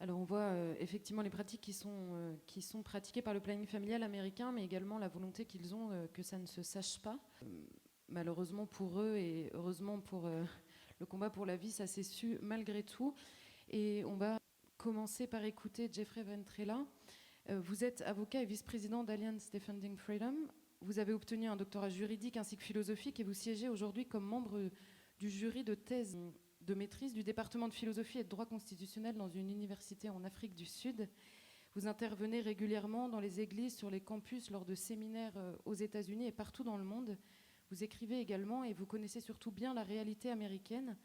Alors on voit effectivement les pratiques qui sont pratiquées par le planning familial américain, mais également la volonté qu'ils ont que ça ne se sache pas. Malheureusement pour eux et heureusement pour le combat pour la vie, ça s'est su malgré tout. Et on va commencer par écouter Jeffery Ventrella. Vous êtes avocat et vice-président d'Alliance Defending Freedom. Vous avez obtenu un doctorat juridique ainsi que philosophique et vous siégez aujourd'hui comme membre du jury de thèse de maîtrise du département de philosophie et de droit constitutionnel dans une université en Afrique du Sud. Vous intervenez régulièrement dans les églises, sur les campus, lors de séminaires aux États-Unis et partout dans le monde. Vous écrivez également et vous connaissez surtout bien la réalité américaine.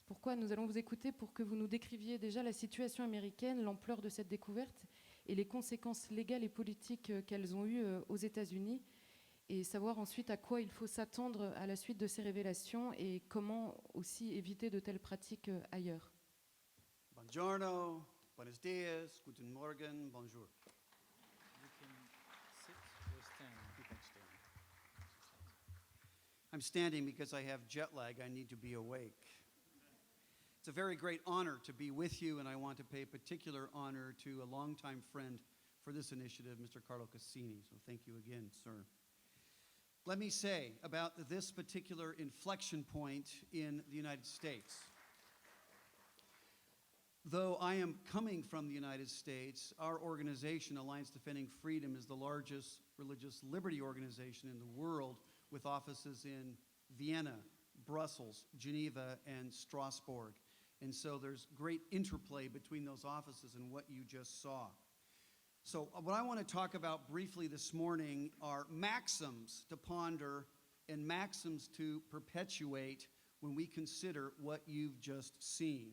Pourquoi nous allons vous écouter pour que vous nous décriviez déjà la situation américaine, l'ampleur de cette découverte et les conséquences légales et politiques qu'elles ont eues aux États-Unis, et savoir ensuite à quoi il faut s'attendre à la suite de ces révélations et comment aussi éviter de telles pratiques ailleurs. Buongiorno, buenos dias, guten Morgen, bonjour. You can sit or stand. You can stand. I'm standing because I have jet lag. I need to be awake. It's a very great honor to be with you, and I want to pay particular honor to a longtime friend for this initiative, Mr. Carlo Cassini. So thank you again, sir. Let me say about this particular inflection point in the United States. Though I am coming from the United States, our organization, Alliance Defending Freedom, is the largest religious liberty organization in the world, with offices in Vienna, Brussels, Geneva, and Strasbourg. And so there's great interplay between those offices and what you just saw. So what I want to talk about briefly this morning are maxims to ponder and maxims to perpetuate when we consider what you've just seen,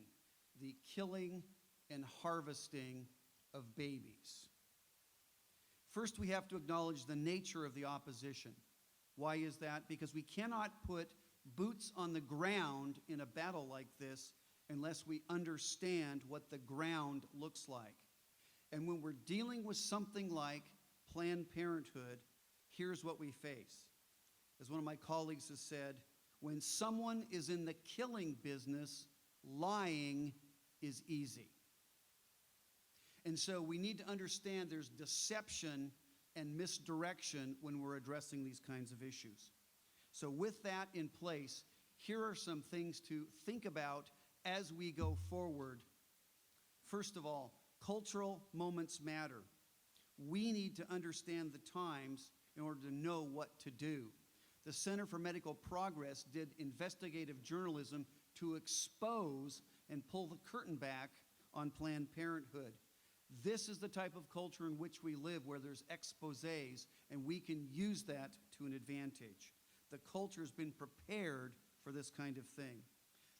the killing and harvesting of babies. First, we have to acknowledge the nature of the opposition. Why is that? Because we cannot put boots on the ground in a battle like this unless we understand what the ground looks like. And when we're dealing with something like Planned Parenthood, here's what we face. As one of my colleagues has said, when someone is in the killing business, lying is easy. And so we need to understand there's deception and misdirection when we're addressing these kinds of issues. So with that in place, here are some things to think about as we go forward. First of all, cultural moments matter. We need to understand the times in order to know what to do. The Center for Medical Progress did investigative journalism to expose and pull the curtain back on Planned Parenthood. This is the type of culture in which we live, where there's exposés, and we can use that to an advantage. The culture has been prepared for this kind of thing.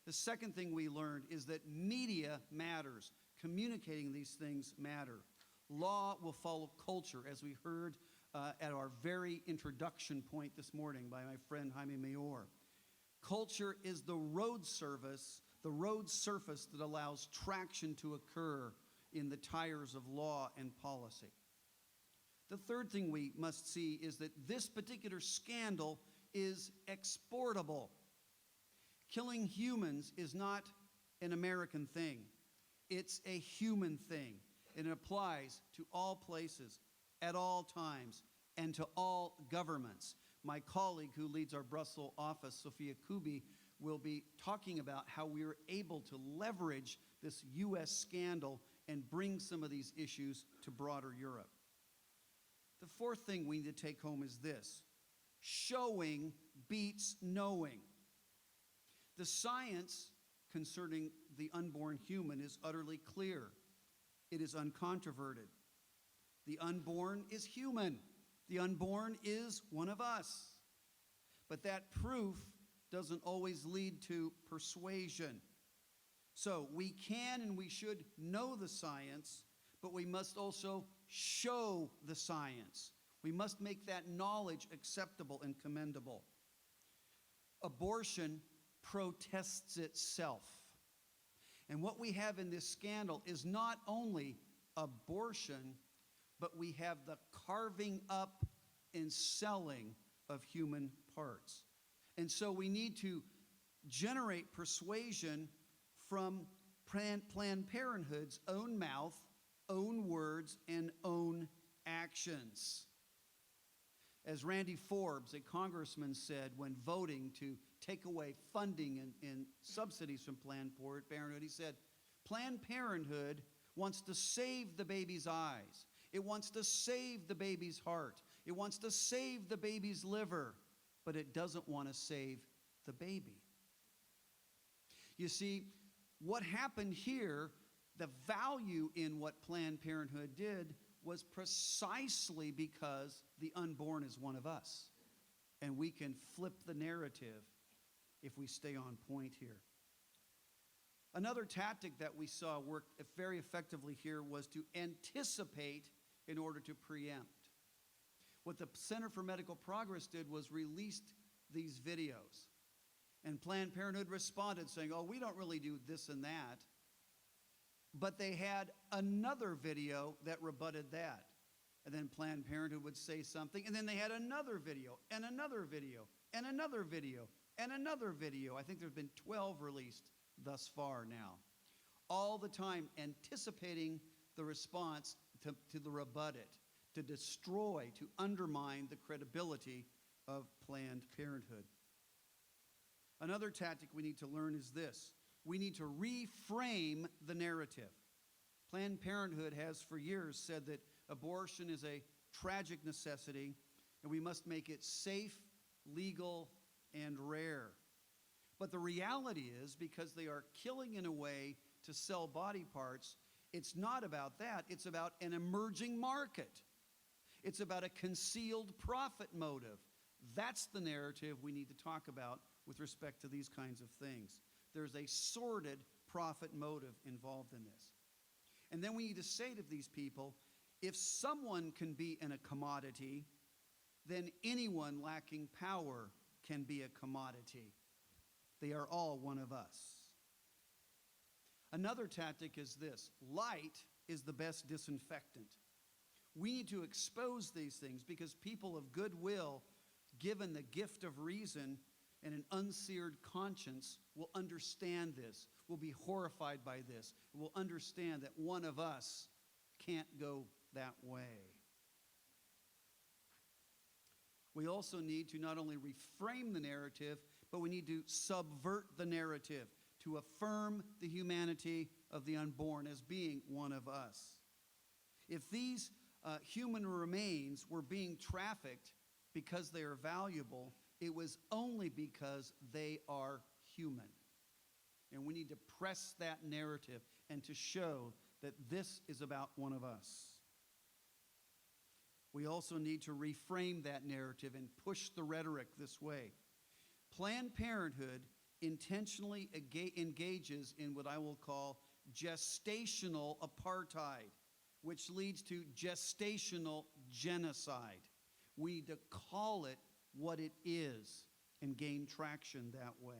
The second thing we learned is that media matters. Communicating these things matter. Law will follow culture, as we heard at our very introduction point this morning by my friend Jaime Mayor. Culture is the road surface that allows traction to occur in the tires of law and policy. The third thing we must see is that this particular scandal is exportable. Killing humans is not an American thing. It's a human thing, and it applies to all places, at all times, and to all governments. My colleague who leads our Brussels office, Sophia Kuby, will be talking about how we were able to leverage this U.S. scandal and bring some of these issues to broader Europe. The fourth thing we need to take home is this: showing beats knowing. The science concerning the unborn human is utterly clear. It is uncontroverted. The unborn is human. The unborn is one of us. But that proof doesn't always lead to persuasion. So we can and we should know the science, but we must also show the science. We must make that knowledge acceptable and commendable. Abortion protests itself. And what we have in this scandal is not only abortion, but we have the carving up and selling of human parts. And so we need to generate persuasion from Planned Parenthood's own mouth, own words, and own actions. As Randy Forbes, a congressman, said when voting to take away funding and subsidies from Planned Parenthood, he said, Planned Parenthood wants to save the baby's eyes. It wants to save the baby's heart. It wants to save the baby's liver, but it doesn't want to save the baby. You see, what happened here, the value in what Planned Parenthood did was precisely because the unborn is one of us. And we can flip the narrative if we stay on point here. Another tactic that we saw work very effectively here was to anticipate in order to preempt. What the Center for Medical Progress did was released these videos. And Planned Parenthood responded saying, oh, we don't really do this and that. But they had another video that rebutted that. And then Planned Parenthood would say something, and then they had another video, and another video, and another video, and another video. I think there have been 12 released thus far now. All the time anticipating the response to the rebut it, to destroy, to undermine the credibility of Planned Parenthood. Another tactic we need to learn is this. We need to reframe the narrative. Planned Parenthood has for years said that abortion is a tragic necessity and we must make it safe, legal, and rare. But the reality is, because they are killing in a way to sell body parts, it's not about that. It's about an emerging market. It's about a concealed profit motive. That's the narrative we need to talk about with respect to these kinds of things. There's a sordid profit motive involved in this. And then we need to say to these people, if someone can be in a commodity, then anyone lacking power can be a commodity. They are all one of us. Another tactic is this. Light is the best disinfectant. We need to expose these things because people of goodwill, given the gift of reason and an unseared conscience, will understand this, will be horrified by this, will understand that one of us can't go that way. We also need to not only reframe the narrative, but we need to subvert the narrative to affirm the humanity of the unborn as being one of us. If these human remains were being trafficked because they are valuable, it was only because they are human. And we need to press that narrative and to show that this is about one of us. We also need to reframe that narrative and push the rhetoric this way. Planned Parenthood intentionally engages in what I will call gestational apartheid, which leads to gestational genocide. We need to call it what it is and gain traction that way.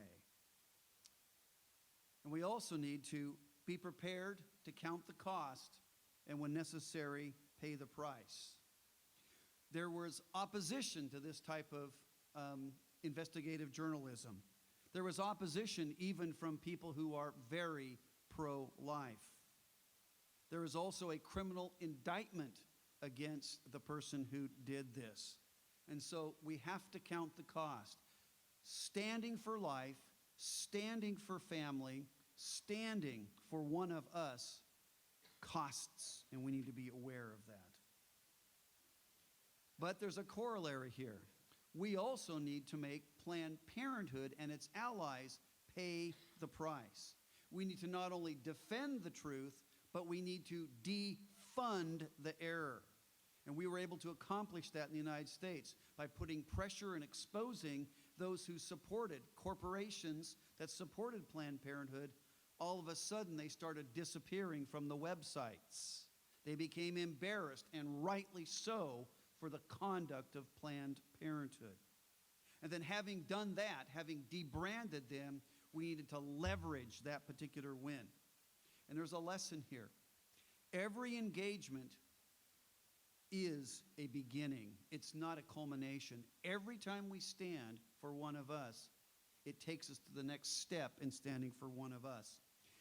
And we also need to be prepared to count the cost and, when necessary, pay the price. There was opposition to this type of investigative journalism. There was opposition even from people who are very pro-life. There is also a criminal indictment against the person who did this. And so we have to count the cost. Standing for life, standing for family, standing for one of us costs, and we need to be aware of that. But there's a corollary here. We also need to make Planned Parenthood and its allies pay the price. We need to not only defend the truth, but we need to defund the error. And we were able to accomplish that in the United States by putting pressure and exposing those who supported corporations that supported Planned Parenthood. All of a sudden, they started disappearing from the websites. They became embarrassed, and rightly so, for the conduct of Planned Parenthood. And then having done that, having debranded them, we needed to leverage that particular win. And there's a lesson here. Every engagement is a beginning. It's not a culmination. Every time we stand for one of us, it takes us to the next step in standing for one of us.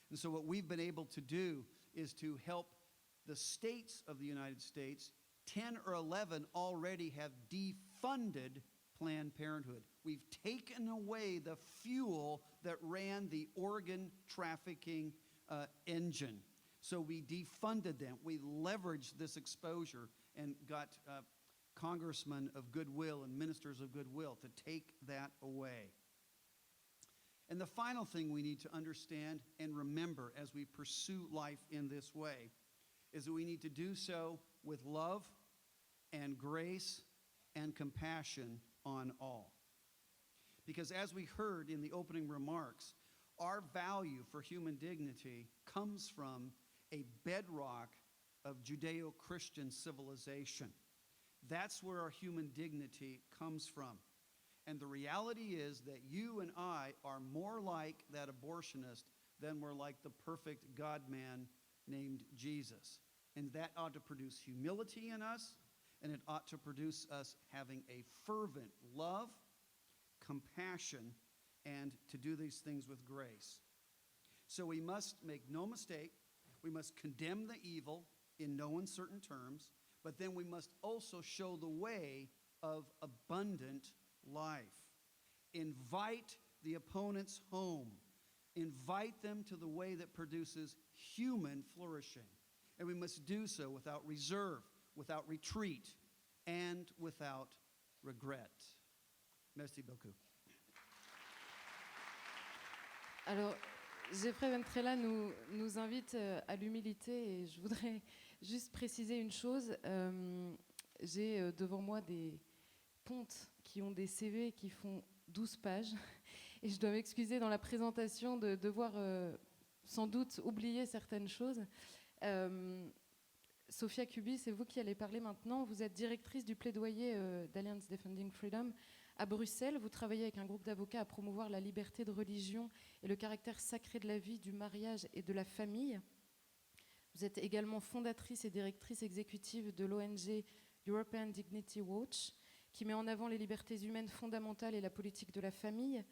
And so what we've been able to do is to help the states of the United States. 10 or 11 already have defunded Planned Parenthood. We've taken away the fuel that ran the organ trafficking engine. So we defunded them. We leveraged this exposure and got congressmen of goodwill and ministers of goodwill to take that away. And the final thing we need to understand and remember as we pursue life in this way is that we need to do so with love and grace and compassion on all. Because as we heard in the opening remarks, our value for human dignity comes from a bedrock of Judeo-Christian civilization. That's where our human dignity comes from. And the reality is that you and I are more like that abortionist than we're like the perfect God-man named Jesus. And that ought to produce humility in us, and it ought to produce us having a fervent love, compassion, and to do these things with grace. So we must make no mistake, we must condemn the evil in no uncertain terms, but then we must also show the way of abundant life. Invite the opponents home. Invite them to the way that produces human flourishing. And we must do so without reserve, without retreat, and without regret. Merci beaucoup. Alors, Jeffery Ventrella nous invite à l'humilité et je voudrais juste préciser une chose. J'ai devant moi des pontes qui ont des CV qui font 12 pages et je dois m'excuser dans la présentation de devoir sans doute oublier certaines choses. Sophia Kuby, c'est vous qui allez parler maintenant. Vous êtes directrice du plaidoyer d'Alliance Defending Freedom à Bruxelles. Vous travaillez avec un groupe d'avocats à promouvoir la liberté de religion et le caractère sacré de la vie, du mariage et de la famille. Vous êtes également fondatrice et directrice exécutive de l'ONG European Dignity Watch, qui met en avant les libertés humaines fondamentales et la politique de la famille.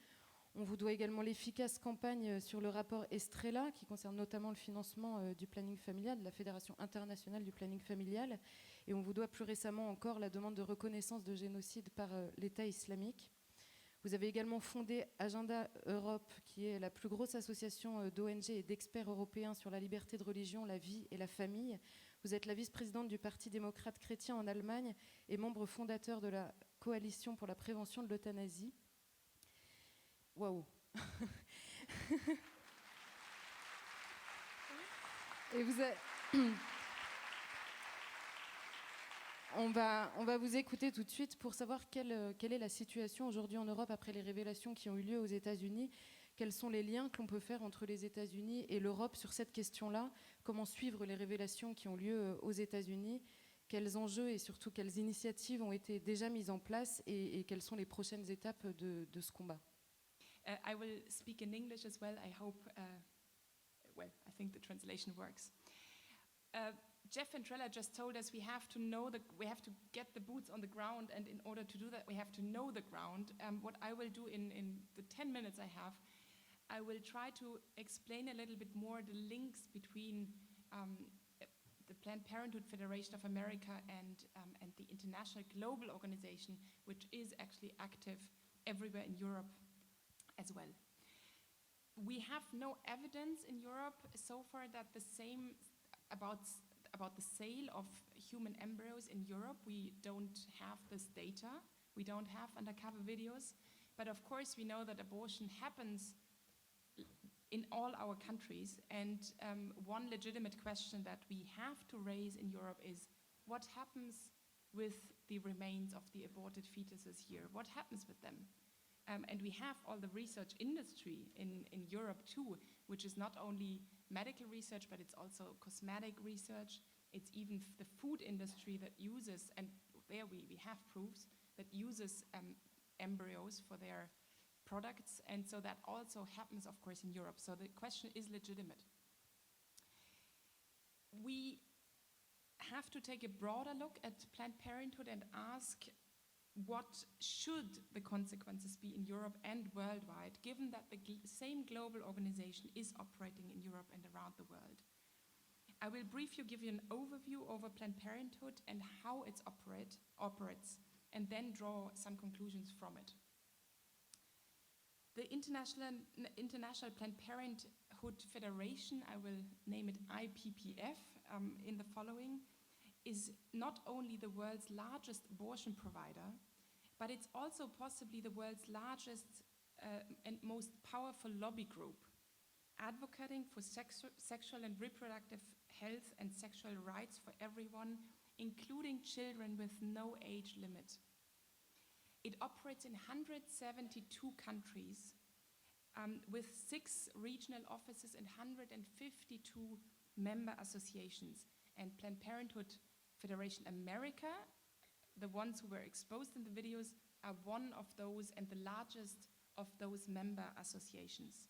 On vous doit également l'efficace campagne sur le rapport Estrella, qui concerne notamment le financement du planning familial, de la Fédération internationale du planning familial. Et on vous doit plus récemment encore la demande de reconnaissance de génocide par l'État islamique. Vous avez également fondé Agenda Europe, qui est la plus grosse association d'ONG et d'experts européens sur la liberté de religion, la vie et la famille. Vous êtes la vice-présidente du Parti démocrate chrétien en Allemagne et membre fondateur de la Coalition pour la prévention de l'euthanasie. Waouh. Et vous avez... On va vous écouter tout de suite pour savoir quelle est la situation aujourd'hui en Europe après les révélations qui ont eu lieu aux États-Unis. Quels sont les liens que l'on peut faire entre les États-Unis et l'Europe sur cette question-là? Comment suivre les révélations qui ont lieu aux États-Unis? Quels enjeux et surtout quelles initiatives ont été déjà mises en place et quelles sont les prochaines étapes de ce combat? I will speak in English as well. I hope, I think the translation works. Jeff Ventrella just told us we have to get the boots on the ground, and in order to do that, we have to know the ground. What I will do in the 10 minutes I have, I will try to explain a little bit more the links between the Planned Parenthood Federation of America and the international global organization, which is actually active everywhere in Europe as well. We have no evidence in Europe so far that the same about the sale of human embryos in Europe. We don't have this data. We don't have undercover videos. But of course, we know that abortion happens in all our countries. And one legitimate question that we have to raise in Europe is, what happens with the remains of the aborted fetuses here? What happens with them? And we have all the research industry in Europe too, which is not only medical research, but it's also cosmetic research. It's even the food industry that uses, and there we have proofs, that uses embryos for their products. And so that also happens, of course, in Europe. So the question is legitimate. We have to take a broader look at Planned Parenthood and ask, what should the consequences be in Europe and worldwide, given that the same global organization is operating in Europe around the world. I will briefly give you an overview over Planned Parenthood and how it operates, and then draw some conclusions from it. The International Planned Parenthood Federation, I will name it IPPF in the following, is not only the world's largest abortion provider, but it's also possibly the world's largest and most powerful lobby group, advocating for sexual and reproductive health and sexual rights for everyone, including children with no age limit. It operates in 172 countries with 6 regional offices and 152 member associations. And Planned Parenthood Federation America, the ones who were exposed in the videos, are one of those and the largest of those member associations.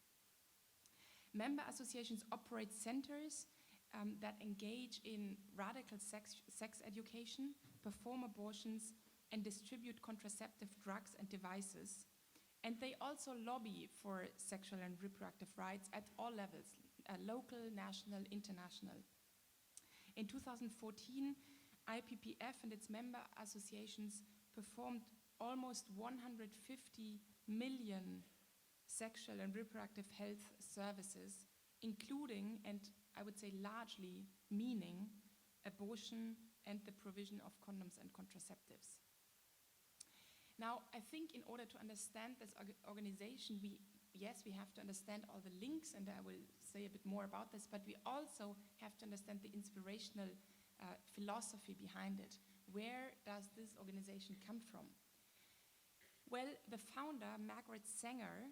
Member associations operate centers that engage in radical sex education, perform abortions, and distribute contraceptive drugs and devices. And they also lobby for sexual and reproductive rights at all levels, local, national, international. In 2014, IPPF and its member associations performed almost 150 million sexual and reproductive health services, including, and I would say largely, meaning abortion and the provision of condoms and contraceptives. Now, I think in order to understand this organization, we have to understand all the links, and I will say a bit more about this, but we also have to understand the inspirational philosophy behind it. Where does this organization come from? Well, the founder, Margaret Sanger,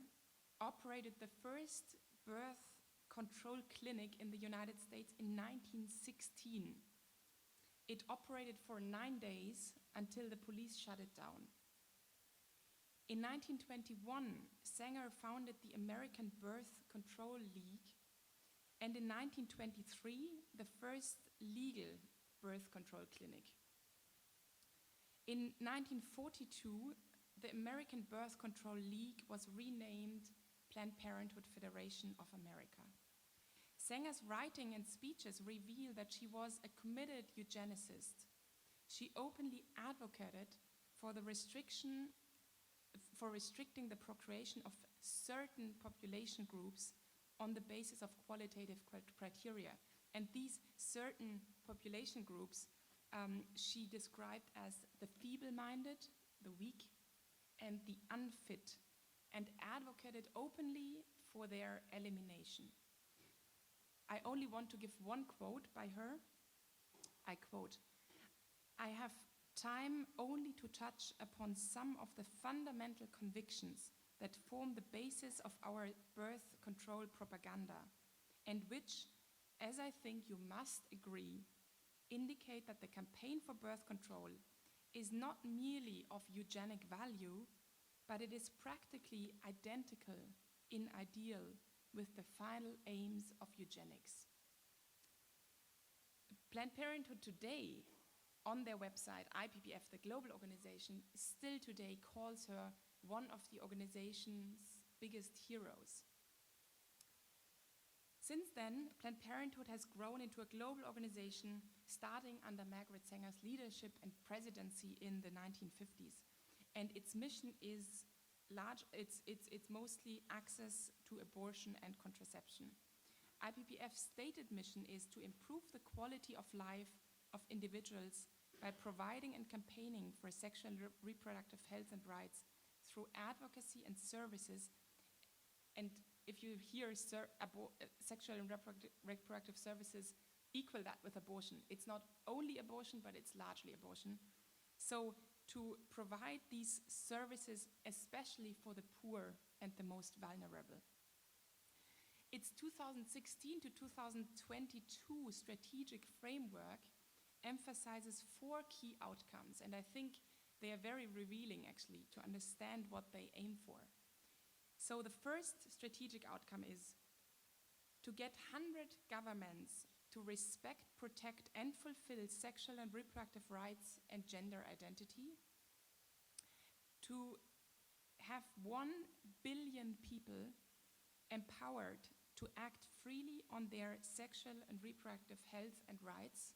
operated the first birth control clinic in the United States in 1916. It operated for 9 days until the police shut it down. In 1921, Sanger founded the American Birth Control League, and in 1923, the first legal birth control clinic. In 1942, the American Birth Control League was renamed Planned Parenthood Federation of America. Sanger's writing and speeches reveal that she was a committed eugenicist. She openly advocated for restricting the procreation of certain population groups on the basis of qualitative criteria. And these certain population groups she described as the feeble-minded, the weak, and the unfit, and advocated openly for their elimination. I only want to give one quote by her. I quote, "I have time only to touch upon some of the fundamental convictions that form the basis of our birth control propaganda, and which, as I think you must agree, indicate that the campaign for birth control is not merely of eugenic value, but it is practically identical in ideal with the final aims of eugenics." Planned Parenthood today, on their website, IPPF, the global organization, still today calls her one of the organization's biggest heroes. Since then, Planned Parenthood has grown into a global organization starting under Margaret Sanger's leadership and presidency in the 1950s. And its mission is large, it's mostly access to abortion and contraception. IPPF's stated mission is to improve the quality of life of individuals by providing and campaigning for sexual and reproductive health and rights through advocacy and services. And if you hear sexual and reproductive services, equal that with abortion. It's not only abortion, but it's largely abortion. So to provide these services, especially for the poor and the most vulnerable. Its 2016 to 2022 strategic framework emphasizes 4 key outcomes, and I think they are very revealing, actually, to understand what they aim for. So the first strategic outcome is to get 100 governments to respect, protect, and fulfill sexual and reproductive rights and gender identity, to have 1 billion people empowered to to act freely on their sexual and reproductive health and rights.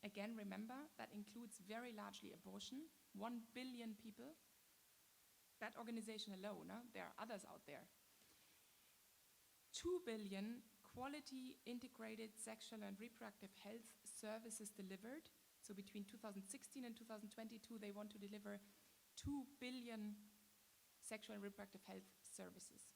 Again, remember, that includes very largely abortion, 1 billion people. That organization alone, there are others out there. 2 billion quality integrated sexual and reproductive health services delivered. So between 2016 and 2022, they want to deliver 2 billion sexual and reproductive health services.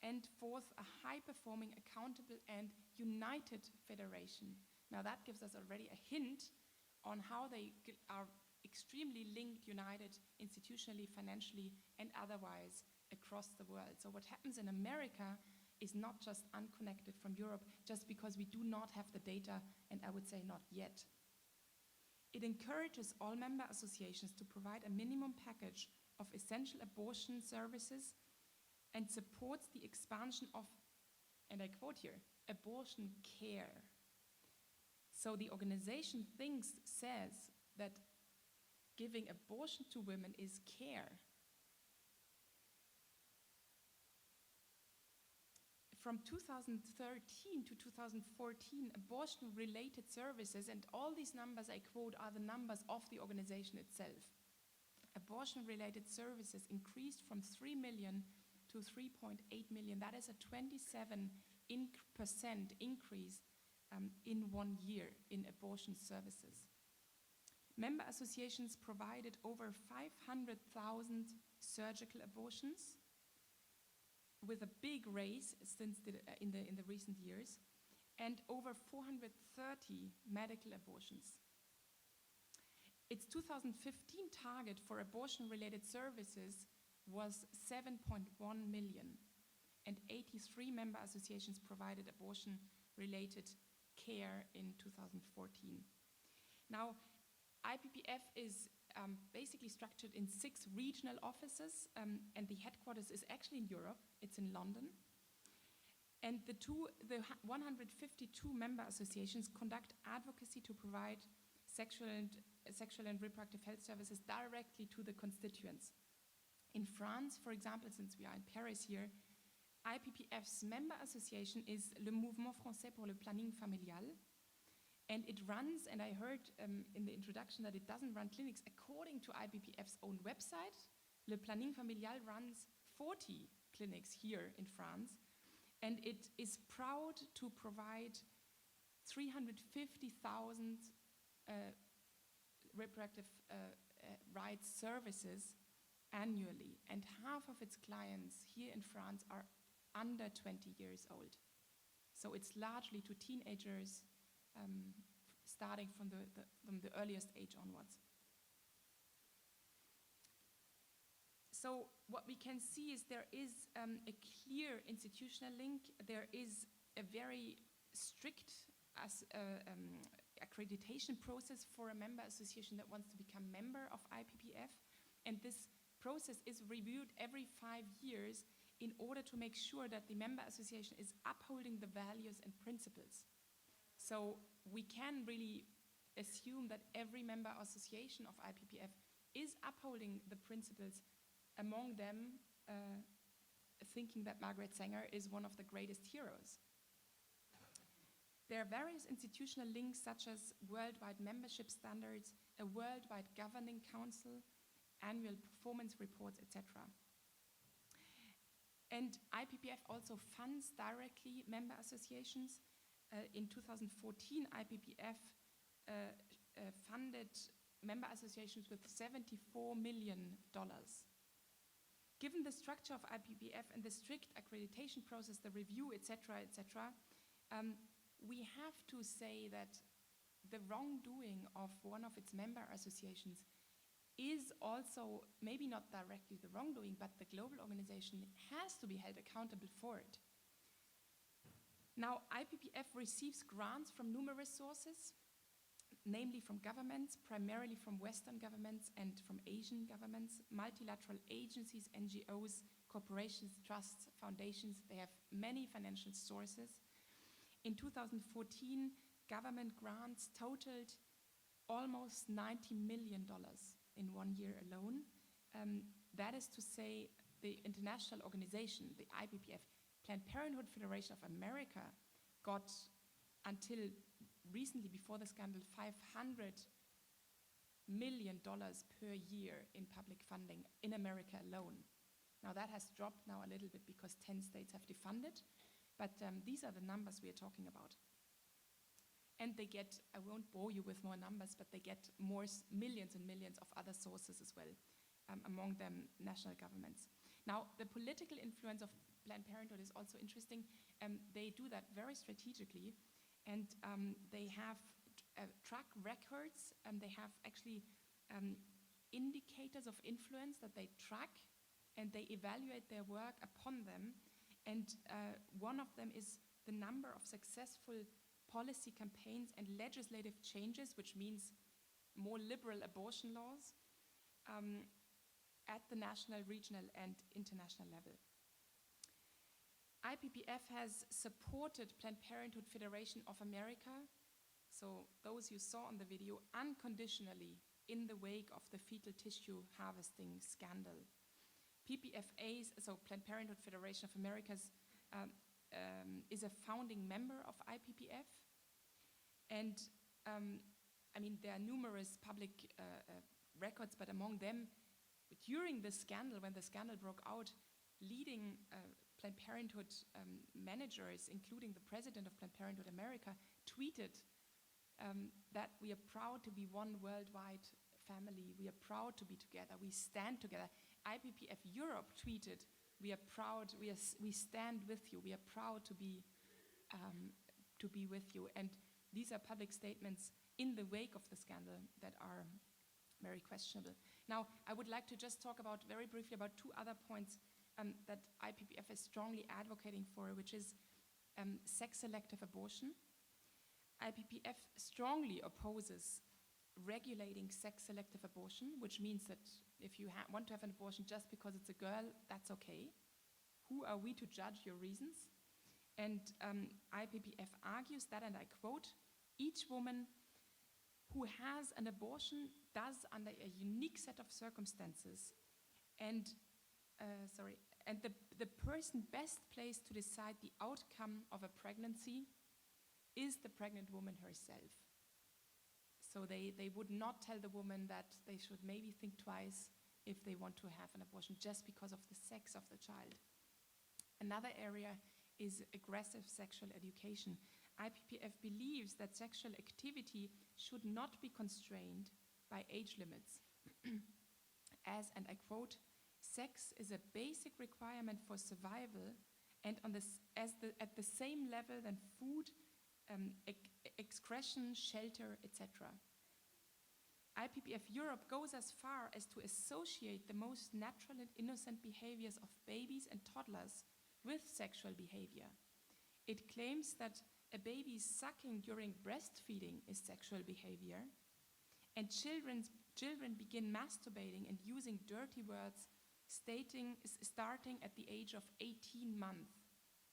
And fourth, a high-performing, accountable, and united federation. Now that gives us already a hint on how they are extremely linked, united, institutionally, financially, and otherwise across the world. So what happens in America is not just unconnected from Europe, just because we do not have the data, and I would say not yet. It encourages all member associations to provide a minimum package of essential abortion services and supports the expansion of, and I quote here, abortion care. So the organization says that giving abortion to women is care. From 2013 to 2014, abortion-related services, and all these numbers I quote are the numbers of the organization itself. Abortion-related services increased from 3 million to 3.8 million. That is a 27% increase in 1 year in abortion services. Member associations provided over 500,000 surgical abortions, with a big raise since in the recent years, and over 430 medical abortions. Its 2015 target for abortion-related services was 7.1 million, and 83 member associations provided abortion-related care in 2014. Now, IPPF is basically structured in 6 regional offices, and the headquarters is actually in Europe. It's in London. And the 152 member associations conduct advocacy to provide sexual and reproductive health services directly to the constituents. In France, for example, since we are in Paris here, IPPF's member association is Le Mouvement Français pour le Planning Familial. And it runs, and I heard in the introduction that it doesn't run clinics. According to IPPF's own website, Le Planning Familial runs 40 clinics here in France, and it is proud to provide 350,000 reproductive rights services annually, and half of its clients here in France are under 20 years old. So it's largely to teenagers, starting from the earliest age onwards. So what we can see is there is a clear institutional link. There is a very strict accreditation process for a member association that wants to become member of IPPF, and this process is reviewed every 5 years in order to make sure that the member association is upholding the values and principles. So we can really assume that every member association of IPPF is upholding the principles, among them thinking that Margaret Sanger is one of the greatest heroes. There are various institutional links such as worldwide membership standards, a worldwide governing council, annual performance reports, etc. And IPPF also funds directly member associations. In 2014, IPPF funded member associations with $74 million. Given the structure of IPPF and the strict accreditation process, the review, etc., we have to say that the wrongdoing of one of its member associations is also, maybe not directly the wrongdoing, but the global organization has to be held accountable for it. Now, IPPF receives grants from numerous sources, namely from governments, primarily from Western governments and from Asian governments, multilateral agencies, NGOs, corporations, trusts, foundations. They have many financial sources. In 2014, government grants totaled almost $90 million in 1 year alone. That is to say, the international organization, the IPPF, Planned Parenthood Federation of America got, until recently, before the scandal, $500 million per year in public funding in America alone. Now that has dropped now a little bit because 10 states have defunded, but these are the numbers we are talking about. And they get, I won't bore you with more numbers, but they get more millions and millions of other sources as well, among them national governments. Now, the political influence of Planned Parenthood is also interesting. They do that very strategically, and they have track records, and they have actually indicators of influence that they track, and they evaluate their work upon them. And one of them is the number of successful policy campaigns and legislative changes, which means more liberal abortion laws, at the national, regional, and international level. IPPF has supported Planned Parenthood Federation of America, so those you saw on the video, unconditionally in the wake of the fetal tissue harvesting scandal. PPFA's, so Planned Parenthood Federation of America's, is a founding member of IPPF. And I mean, there are numerous public records, but among them, during the scandal, when the scandal broke out, leading Planned Parenthood managers, including the president of Planned Parenthood America, tweeted that we are proud to be one worldwide family, we are proud to be together, we stand together. IPPF Europe tweeted, we are proud, we stand with you, we are proud to be with you. And these are public statements in the wake of the scandal that are very questionable. Now, I would like to just talk about, very briefly, about two other points that IPPF is strongly advocating for, which is sex-selective abortion. IPPF strongly opposes regulating sex-selective abortion, which means that if you want to have an abortion just because it's a girl, that's okay. Who are we to judge your reasons? And IPPF argues that, and I quote, each woman who has an abortion does under a unique set of circumstances, and the person best placed to decide the outcome of a pregnancy is the pregnant woman herself. So they would not tell the woman that they should maybe think twice if they want to have an abortion just because of the sex of the child. Another area is aggressive sexual education. IPPF believes that sexual activity should not be constrained by age limits. As, and I quote, sex is a basic requirement for survival and at the same level than food, excretion, shelter, etc. IPPF Europe goes as far as to associate the most natural and innocent behaviors of babies and toddlers with sexual behavior. It claims that a baby sucking during breastfeeding is sexual behavior, and children begin masturbating and using dirty words starting at the age of 18 months.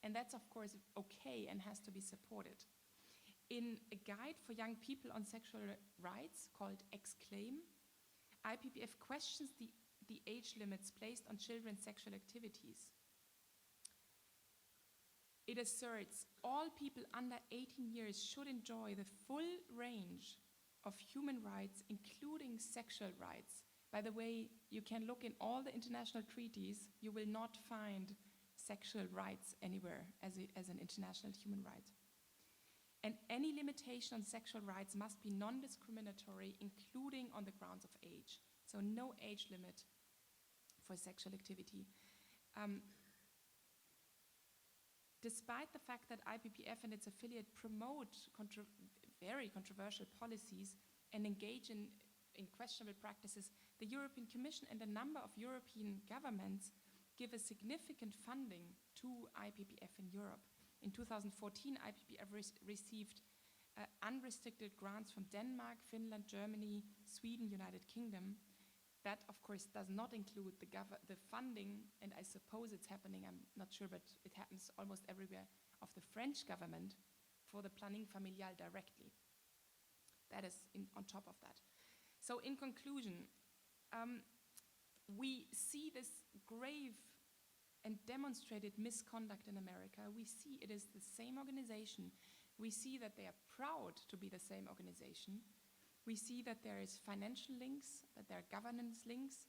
And that's, of course, okay and has to be supported. In a guide for young people on sexual rights called Exclaim, IPPF questions the age limits placed on children's sexual activities. It asserts all people under 18 years should enjoy the full range of human rights, including sexual rights. By the way, you can look in all the international treaties, you will not find sexual rights anywhere as an international human right. And any limitation on sexual rights must be non-discriminatory, including on the grounds of age. So no age limit for sexual activity. Despite the fact that IPPF and its affiliate promote very controversial policies and engage in questionable practices, the European Commission and a number of European governments give a significant funding to IPPF in Europe. In 2014, IPPF received unrestricted grants from Denmark, Finland, Germany, Sweden, United Kingdom. That, of course, does not include the funding, and I suppose it's happening, I'm not sure, but it happens almost everywhere, of the French government for the planning familial directly. That is on top of that. So in conclusion, we see this grave and demonstrated misconduct in America, we see it is the same organization. We see that they are proud to be the same organization. We see that there is financial links, that there are governance links.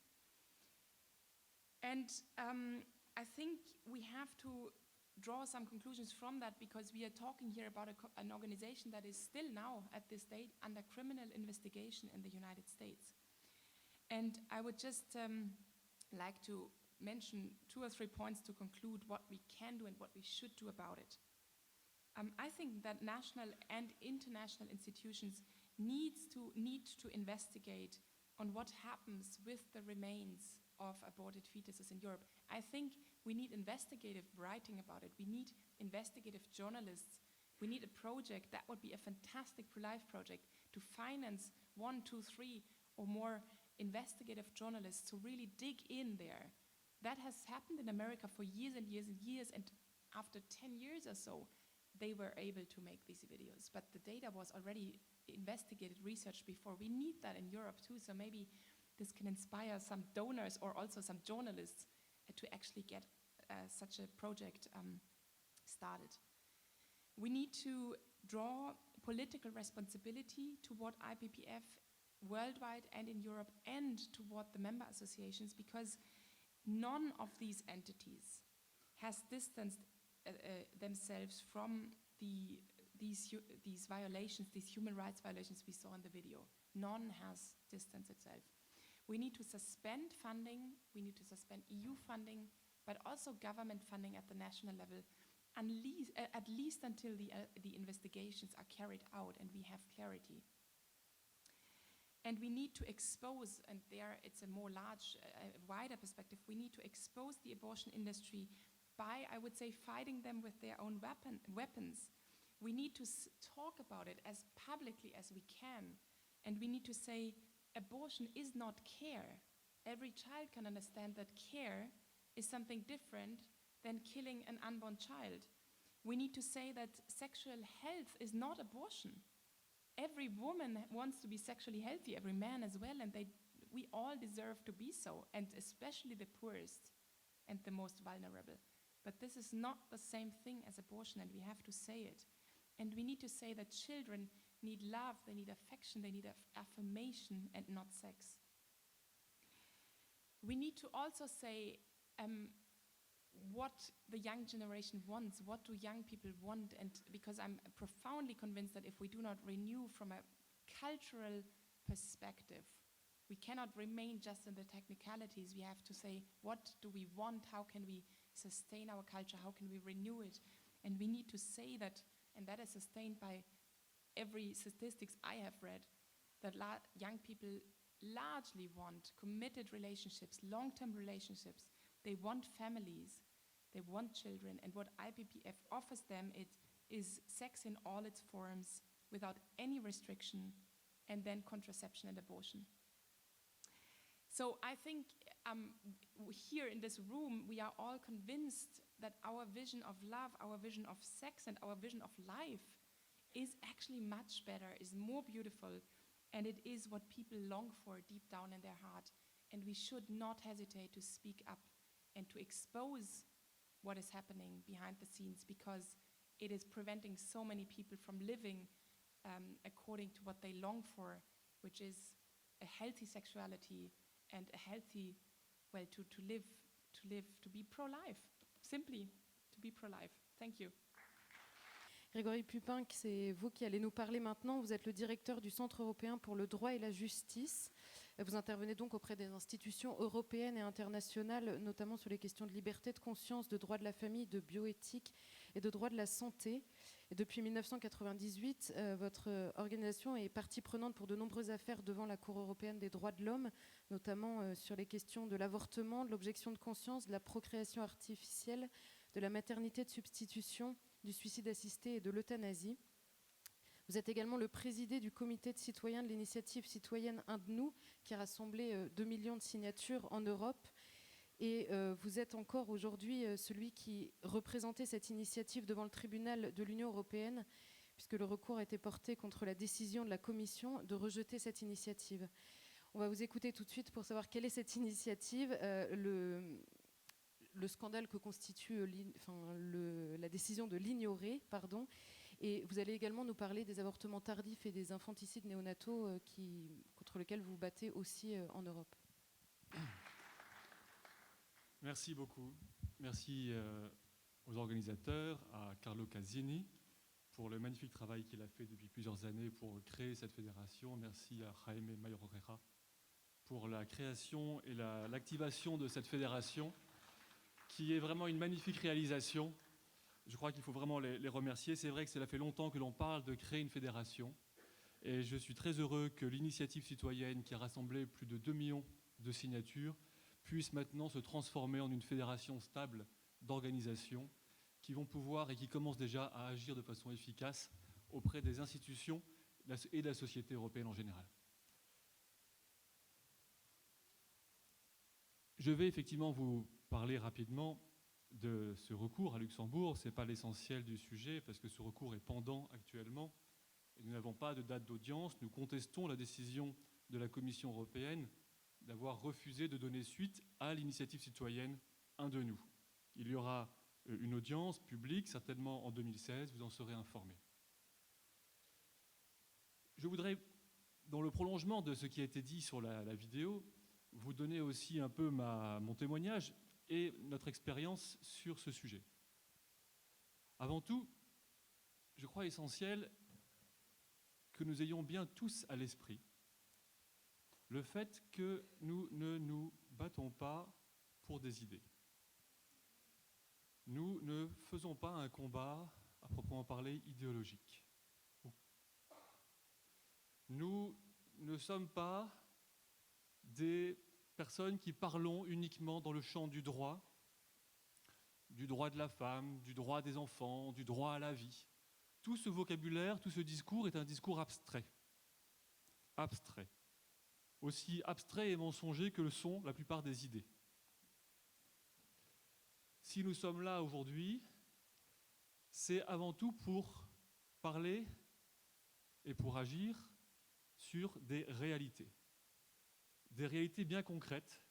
And I think we have to draw some conclusions from that, because we are talking here about an organization that is still now, at this date, under criminal investigation in the United States. And I would just like to mention 2 or 3 points to conclude what we can do and what we should do about it. I think that national and international institutions need to investigate on what happens with the remains of aborted fetuses in Europe. I think we need investigative writing about it. We need investigative journalists. We need a project. That would be a fantastic pro-life project to finance 1, 2, 3 or more investigative journalists to really dig in there. That has happened in America for years and years and years, and after 10 years or so, they were able to make these videos. But the data was already investigated, researched before. We need that in Europe too, so maybe this can inspire some donors or also some journalists to actually get such a project started. We need to draw political responsibility toward IPPF worldwide and in Europe, and toward the member associations, because none of these entities has distanced themselves from these violations, these human rights violations we saw in the video. None has distanced itself. We need to suspend funding, we need to suspend EU funding, but also government funding at the national level, at least until the investigations are carried out and we have clarity. And we need to expose, and there it's a more large, wider perspective, we need to expose the abortion industry by, I would say, fighting them with their own weapons. We need to talk about it as publicly as we can, and we need to say, abortion is not care. Every child can understand that care is something different than killing an unborn child. We need to say that sexual health is not abortion. Every woman wants to be sexually healthy, every man as well, and we all deserve to be so, and especially the poorest and the most vulnerable. But this is not the same thing as abortion, and we have to say it. And we need to say that children need love, they need affection, they need affirmation, and not sex. We need to also say what the young generation wants, what do young people want, and because I'm profoundly convinced that if we do not renew from a cultural perspective, we cannot remain just in the technicalities. We have to say, what do we want, how can we sustain our culture, how can we renew it, and we need to say that, and that is sustained by every statistics I have read, that young people largely want committed relationships, long-term relationships. They want families, they want children, and what IPPF offers them is sex in all its forms without any restriction, and then contraception and abortion. So I think here in this room, we are all convinced that our vision of love, our vision of sex, and our vision of life is actually much better, is more beautiful, and it is what people long for deep down in their heart. And we should not hesitate to speak up and to expose what is happening behind the scenes, because it is preventing so many people from living according to what they long for, which is a healthy sexuality and a healthy, well, to be pro-life, simply to be pro-life. Thank you. Gregor Püppinck, c'est vous qui allez nous parler maintenant. Vous êtes le directeur du Centre européen pour le droit et la justice. Vous intervenez donc auprès des institutions européennes et internationales, notamment sur les questions de liberté de conscience, de droit de la famille, de bioéthique et de droit de la santé. Et depuis 1998, votre organisation est partie prenante pour de nombreuses affaires devant la Cour européenne des droits de l'homme, notamment sur les questions de l'avortement, de l'objection de conscience, de la procréation artificielle, de la maternité de substitution, du suicide assisté et de l'euthanasie. Vous êtes également le président du comité de citoyens de l'initiative citoyenne Nous, qui a rassemblé 2 millions de signatures en Europe. Et vous êtes encore aujourd'hui celui qui représentait cette initiative devant le tribunal de l'Union européenne, puisque le recours a été porté contre la décision de la Commission de rejeter cette initiative. On va vous écouter tout de suite pour savoir quelle est cette initiative. le scandale que constitue la décision de l'ignorer, pardon. Et vous allez également nous parler des avortements tardifs et des infanticides néonataux contre lesquels vous vous battez aussi en Europe. Merci beaucoup. Merci aux organisateurs, à Carlo Casini, pour le magnifique travail qu'il a fait depuis plusieurs années pour créer cette fédération. Merci à Jaime Mayorera pour la création et l'activation de cette fédération, qui est vraiment une magnifique réalisation. Je crois qu'il faut vraiment les remercier. C'est vrai que cela fait longtemps que l'on parle de créer une fédération. Et je suis très heureux que l'initiative citoyenne, qui a rassemblé plus de 2 millions de signatures, puisse maintenant se transformer en une fédération stable d'organisations qui vont pouvoir et qui commencent déjà à agir de façon efficace auprès des institutions et de la société européenne en général. Je vais effectivement vous parler rapidement de ce recours à Luxembourg. Ce n'est pas l'essentiel du sujet parce que ce recours est pendant actuellement et nous n'avons pas de date d'audience. Nous contestons la décision de la Commission européenne d'avoir refusé de donner suite à l'initiative citoyenne Un de nous. Il y aura une audience publique, certainement en 2016, vous en serez informés. Je voudrais, dans le prolongement de ce qui a été dit sur la vidéo, vous donner aussi un peu mon témoignage et notre expérience sur ce sujet. Avant tout, je crois essentiel que nous ayons bien tous à l'esprit le fait que nous ne nous battons pas pour des idées. Nous ne faisons pas un combat, à proprement parler, idéologique. Nous ne sommes pas des personnes qui parlons uniquement dans le champ du droit de la femme, du droit des enfants, du droit à la vie. Tout ce vocabulaire, tout ce discours est un discours abstrait. Abstrait. Aussi abstrait et mensonger que le sont la plupart des idées. Si nous sommes là aujourd'hui, c'est avant tout pour parler et pour agir sur des réalités. Des réalités bien concrètes,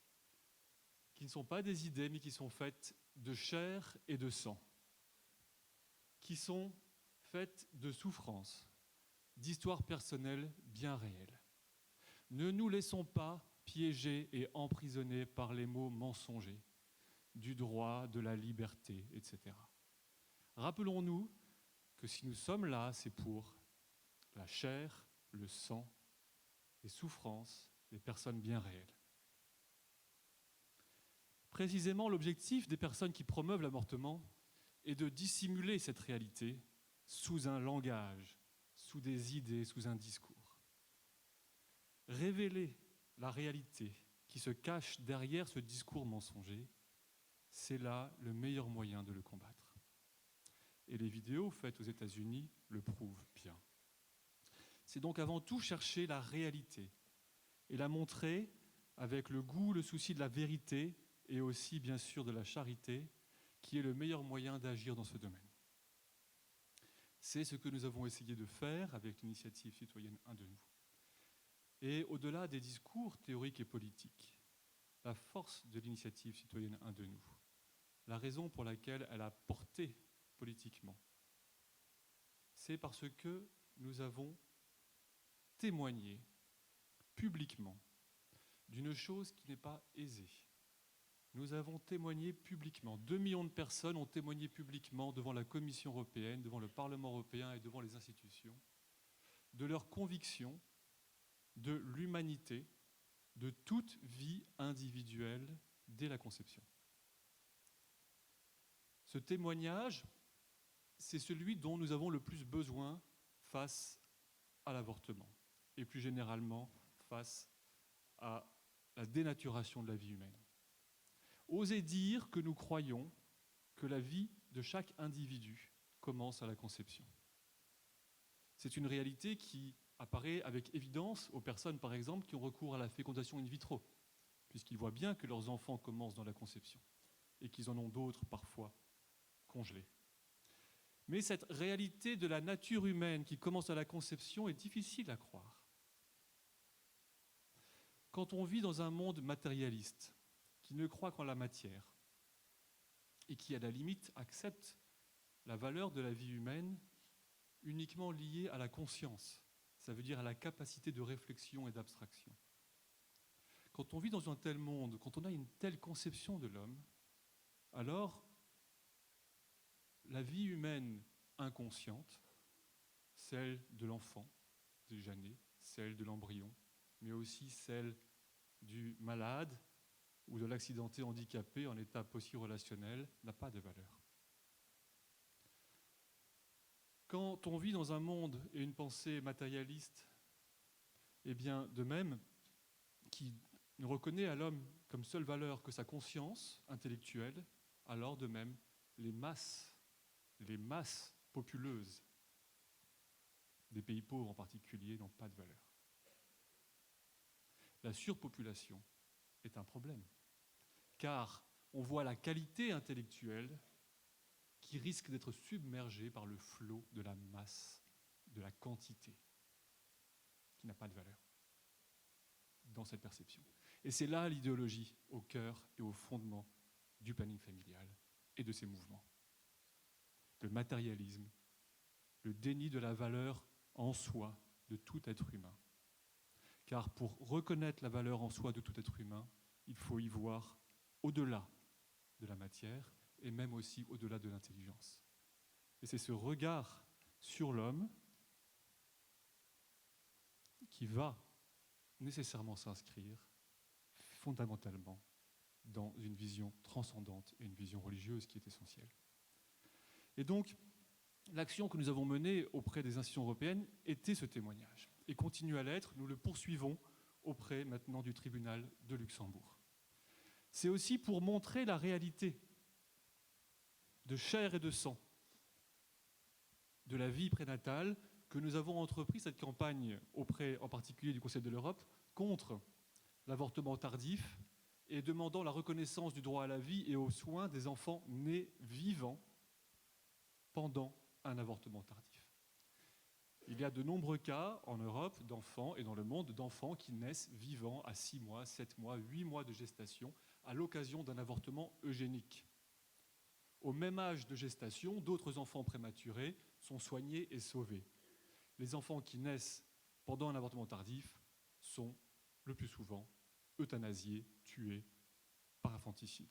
qui ne sont pas des idées, mais qui sont faites de chair et de sang, qui sont faites de souffrances, d'histoires personnelles bien réelles. Ne nous laissons pas piéger et emprisonner par les mots mensongers du droit, de la liberté, etc. Rappelons-nous que si nous sommes là, c'est pour la chair, le sang, les souffrances des personnes bien réelles. Précisément, l'objectif des personnes qui promeuvent l'avortement est de dissimuler cette réalité sous un langage, sous des idées, sous un discours. Révéler la réalité qui se cache derrière ce discours mensonger, c'est là le meilleur moyen de le combattre. Et les vidéos faites aux États-Unis le prouvent bien. C'est donc avant tout chercher la réalité et la montrer avec le goût, le souci de la vérité et aussi bien sûr de la charité, qui est le meilleur moyen d'agir dans ce domaine. C'est ce que nous avons essayé de faire avec l'initiative citoyenne Un de nous. Et au-delà des discours théoriques et politiques, la force de l'initiative citoyenne Un de nous, la raison pour laquelle elle a porté politiquement, c'est parce que nous avons témoigné publiquement d'une chose qui n'est pas aisée. Nous avons témoigné publiquement. 2 millions de personnes ont témoigné publiquement devant la Commission européenne, devant le Parlement européen et devant les institutions, de leur conviction de l'humanité, de toute vie individuelle dès la conception. Ce témoignage, c'est celui dont nous avons le plus besoin face à l'avortement et plus généralement face à la dénaturation de la vie humaine. Oser dire que nous croyons que la vie de chaque individu commence à la conception. C'est une réalité qui apparaît avec évidence aux personnes, par exemple, qui ont recours à la fécondation in vitro, puisqu'ils voient bien que leurs enfants commencent dans la conception et qu'ils en ont d'autres parfois congelés. Mais cette réalité de la nature humaine qui commence à la conception est difficile à croire. Quand on vit dans un monde matérialiste, qui ne croit qu'en la matière, et qui, à la limite, accepte la valeur de la vie humaine uniquement liée à la conscience. Ça veut dire à la capacité de réflexion et d'abstraction. Quand on vit dans un tel monde, quand on a une telle conception de l'homme, alors la vie humaine inconsciente, celle de l'enfant déjà né, celle de l'embryon, mais aussi celle du malade ou de l'accidenté handicapé en état post-relationnel, n'a pas de valeur. Quand on vit dans un monde et une pensée matérialiste, eh bien, de même, qui ne reconnaît à l'homme comme seule valeur que sa conscience intellectuelle, alors de même, les masses populeuses, des pays pauvres en particulier, n'ont pas de valeur. La surpopulation est un problème, car on voit la qualité intellectuelle qui risque d'être submergée par le flot de la masse, de la quantité, qui n'a pas de valeur dans cette perception. Et c'est là l'idéologie au cœur et au fondement du planning familial et de ses mouvements. Le matérialisme, le déni de la valeur en soi de tout être humain. Car pour reconnaître la valeur en soi de tout être humain, il faut y voir au-delà de la matière et même aussi au-delà de l'intelligence. Et c'est ce regard sur l'homme qui va nécessairement s'inscrire fondamentalement dans une vision transcendante et une vision religieuse qui est essentielle. Et donc, l'action que nous avons menée auprès des institutions européennes était ce témoignage et continue à l'être. Nous le poursuivons auprès maintenant du tribunal de Luxembourg. C'est aussi pour montrer la réalité de chair et de sang de la vie prénatale que nous avons entrepris cette campagne auprès en particulier du Conseil de l'Europe contre l'avortement tardif et demandant la reconnaissance du droit à la vie et aux soins des enfants nés vivants pendant un avortement tardif. Il y a de nombreux cas en Europe d'enfants et dans le monde d'enfants qui naissent vivants à 6 mois, 7 mois, 8 mois de gestation à l'occasion d'un avortement eugénique. Au même âge de gestation, d'autres enfants prématurés sont soignés et sauvés. Les enfants qui naissent pendant un avortement tardif sont le plus souvent euthanasiés, tués par infanticide.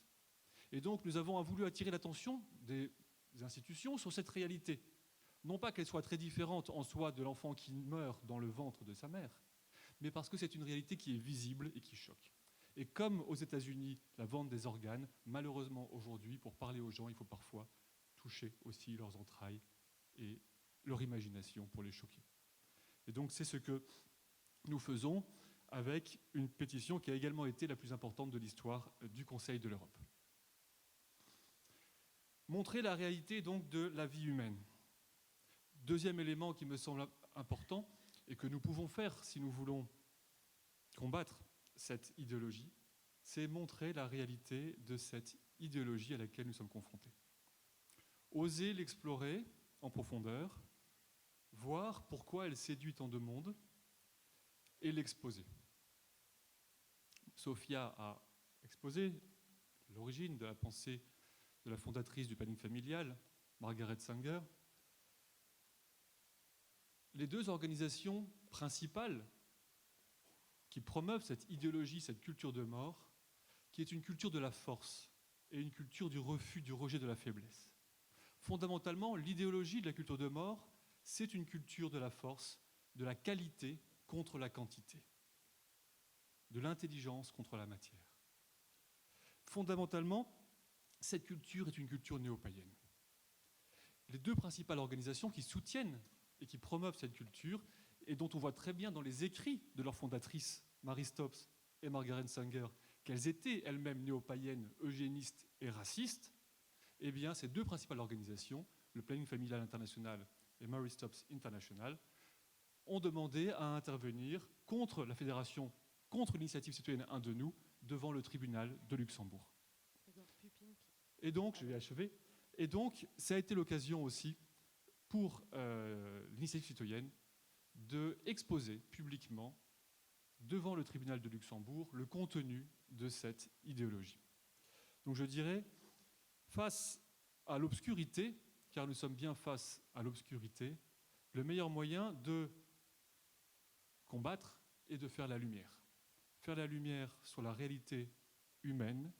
Et donc nous avons voulu attirer l'attention des institutions sur cette réalité. Non pas qu'elle soit très différente en soi de l'enfant qui meurt dans le ventre de sa mère, mais parce que c'est une réalité qui est visible et qui choque. Et comme aux États-Unis, la vente des organes, malheureusement aujourd'hui, pour parler aux gens, il faut parfois toucher aussi leurs entrailles et leur imagination pour les choquer. Et donc c'est ce que nous faisons avec une pétition qui a également été la plus importante de l'histoire du Conseil de l'Europe. Montrer la réalité donc de la vie humaine. Deuxième élément qui me semble important et que nous pouvons faire si nous voulons combattre cette idéologie, c'est montrer la réalité de cette idéologie à laquelle nous sommes confrontés. Oser l'explorer en profondeur, voir pourquoi elle séduit tant de monde et l'exposer. Sophia a exposé l'origine de la pensée de la fondatrice du planning familial, Margaret Sanger. Les deux organisations principales qui promeuvent cette idéologie, cette culture de mort, qui est une culture de la force et une culture du refus, du rejet de la faiblesse. Fondamentalement, l'idéologie de la culture de mort, c'est une culture de la force, de la qualité contre la quantité, de l'intelligence contre la matière. Fondamentalement, cette culture est une culture néo-païenne. Les deux principales organisations qui soutiennent et qui promeuvent cette culture, et dont on voit très bien dans les écrits de leurs fondatrices, Marie Stopes et Margaret Sanger, qu'elles étaient elles-mêmes néo-païennes, eugénistes et racistes, eh bien, ces deux principales organisations, le Planning Familial International et Marie Stopes International, ont demandé à intervenir contre la fédération, contre l'initiative citoyenne 1 de Nous, devant le tribunal de Luxembourg. Gregor Püppinck. Et donc, je vais achever, et donc, ça a été l'occasion aussi pour l'initiative citoyenne d'exposer publiquement devant le tribunal de Luxembourg le contenu de cette idéologie. Donc je dirais Face à l'obscurité, car nous sommes bien face à l'obscurité, le meilleur moyen de combattre est de faire la lumière. Faire la lumière sur la réalité humaine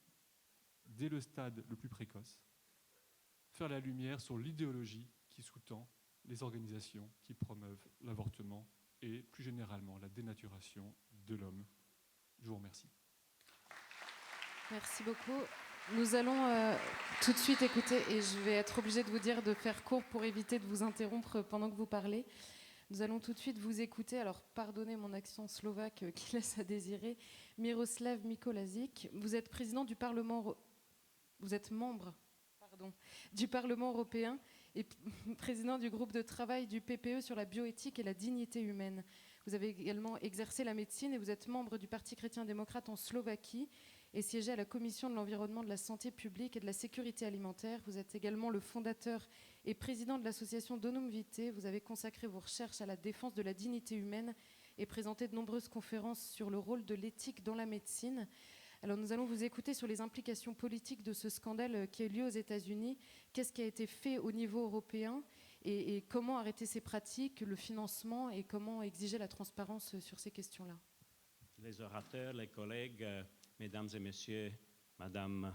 dès le stade le plus précoce. Faire la lumière sur l'idéologie qui sous-tend les organisations qui promeuvent l'avortement et plus généralement la dénaturation de l'homme. Je vous remercie. Merci beaucoup. Nous allons tout de suite écouter, et je vais être obligée de vous dire de faire court pour éviter de vous interrompre pendant que vous parlez. Nous allons tout de suite vous écouter, alors pardonnez mon accent slovaque qui laisse à désirer, Miroslav Mikolasik. Vous êtes président du Parlement, vous êtes membre du Parlement européen et président du groupe de travail du PPE sur la bioéthique et la dignité humaine. Vous avez également exercé la médecine et vous êtes membre du Parti chrétien-démocrate en Slovaquie et siégé à la Commission de l'environnement, de la santé publique et de la sécurité alimentaire. Vous êtes également le fondateur et président de l'association Donum Vitae. Vous avez consacré vos recherches à la défense de la dignité humaine et présenté de nombreuses conférences sur le rôle de l'éthique dans la médecine. Alors nous allons vous écouter sur les implications politiques de ce scandale qui a eu lieu aux États-Unis. Qu'est-ce qui a été fait au niveau européen et comment arrêter ces pratiques, le financement et comment exiger la transparence sur ces questions-là. Les orateurs, les collègues, mesdames et messieurs, madame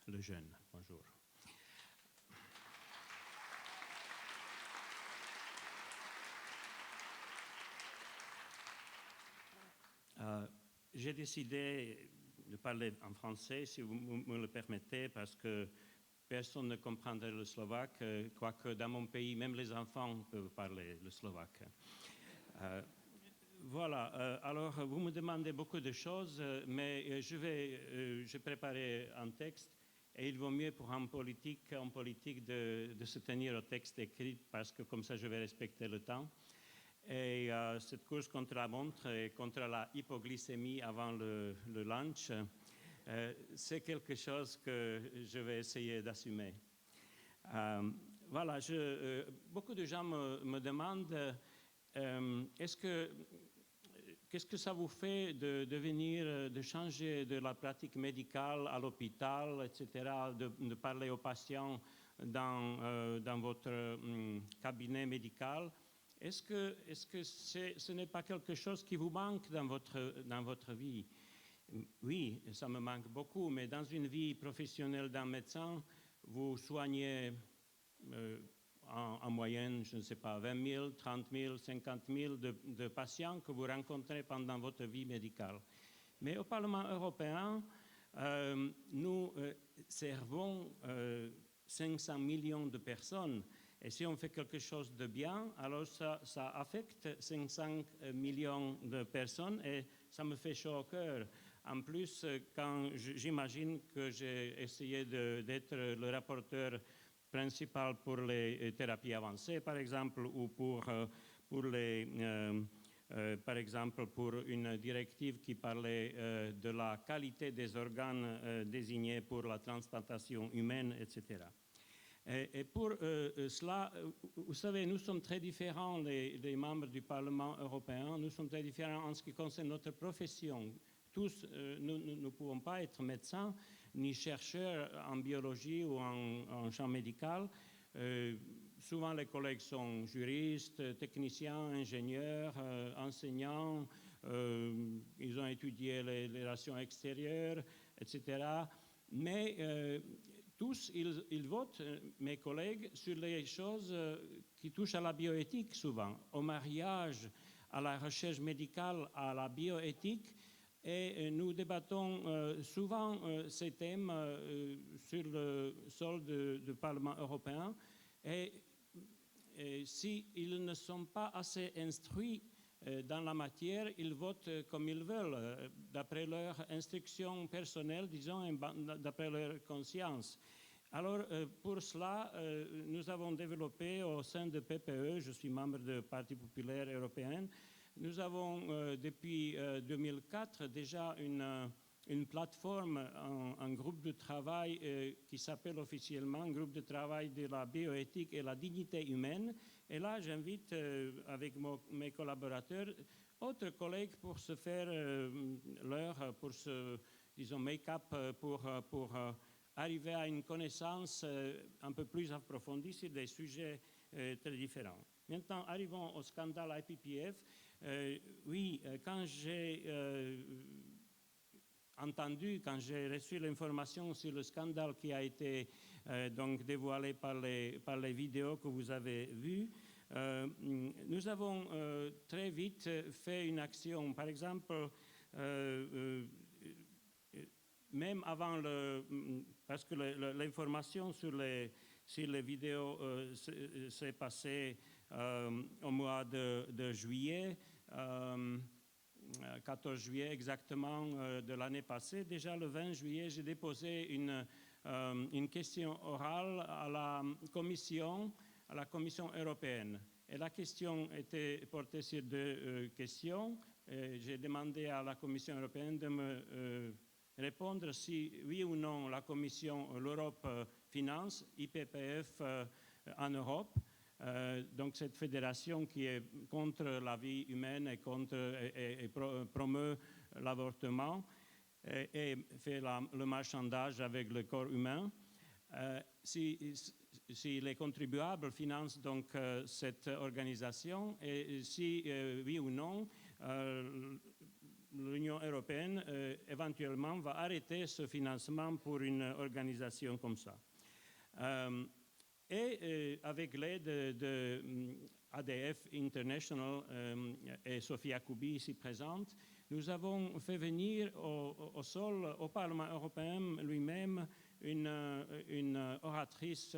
le jeune, bonjour. J'ai décidé de parler en français, si vous me le permettez, parce que personne ne comprendrait le slovaque, quoique dans mon pays, même les enfants peuvent parler le slovaque. Voilà, alors vous me demandez beaucoup de choses, mais j'ai préparé un texte et il vaut mieux pour un politique de se tenir au texte écrit parce que comme ça je vais respecter le temps. Et cette course contre la montre et contre la hypoglycémie avant le lunch, c'est quelque chose que je vais essayer d'assumer. Voilà, beaucoup de gens me demandent qu'est-ce que ça vous fait de changer de la pratique médicale à l'hôpital, etc., de parler aux patients dans votre cabinet médical? Est-ce que ce n'est pas quelque chose qui vous manque dans votre vie? Oui, ça me manque beaucoup, mais dans une vie professionnelle d'un médecin, vous soignez en moyenne, je ne sais pas, 20 000, 30 000, 50 000 de patients que vous rencontrez pendant votre vie médicale. Mais au Parlement européen, nous servons 500 millions de personnes. Et si on fait quelque chose de bien, alors ça affecte 500 millions de personnes et ça me fait chaud au cœur. En plus, quand j'imagine que j'ai essayé d'être le rapporteur principal pour les thérapies avancées, par exemple, ou par exemple pour une directive qui parlait de la qualité des organes désignés pour la transplantation humaine, etc. Et pour cela, vous savez, nous sommes très différents, les membres du Parlement européen, nous sommes très différents en ce qui concerne notre profession. Tous, nous ne pouvons pas être médecins, ni chercheurs en biologie ou en champ médical. Souvent, les collègues sont juristes, techniciens, ingénieurs, enseignants, ils ont étudié les relations extérieures, etc. Mais tous, ils votent, mes collègues, sur les choses qui touchent à la bioéthique souvent, au mariage, à la recherche médicale, à la bioéthique. Et nous débattons souvent ces thèmes sur le sol du Parlement européen. Et s'ils ne sont pas assez instruits dans la matière, ils votent comme ils veulent, d'après leur instruction personnelle, disons, et d'après leur conscience. Alors, pour cela, nous avons développé au sein de PPE, je suis membre du Parti populaire européen, nous avons depuis 2004 déjà une plateforme, un groupe de travail qui s'appelle officiellement groupe de travail de la bioéthique et la dignité humaine. Et là, j'invite avec mes collaborateurs autres collègues pour se faire pour se disons, make-up pour arriver à une connaissance un peu plus approfondie sur des sujets très différents. Maintenant, arrivons au scandale IPPF. Oui, quand j'ai quand j'ai reçu l'information sur le scandale qui a été donc dévoilé par les vidéos que vous avez vues, nous avons très vite fait une action. Par exemple, même avant parce que l'information sur les vidéos s'est passée au mois de juillet, 14 juillet exactement de l'année passée. Déjà le 20 juillet, j'ai déposé une question orale à la Commission européenne. Et la question était portée sur deux questions. J'ai demandé à la Commission européenne de me répondre si, oui ou non, l'Europe finance IPPF en Europe. Donc cette fédération qui est contre la vie humaine et promeut l'avortement et fait le marchandage avec le corps humain. Si les contribuables financent donc cette organisation et si, oui ou non, l'Union européenne éventuellement va arrêter ce financement pour une organisation comme ça. Avec l'aide de ADF International et Sophia Kuby ici présente, nous avons fait venir au Parlement européen lui-même une oratrice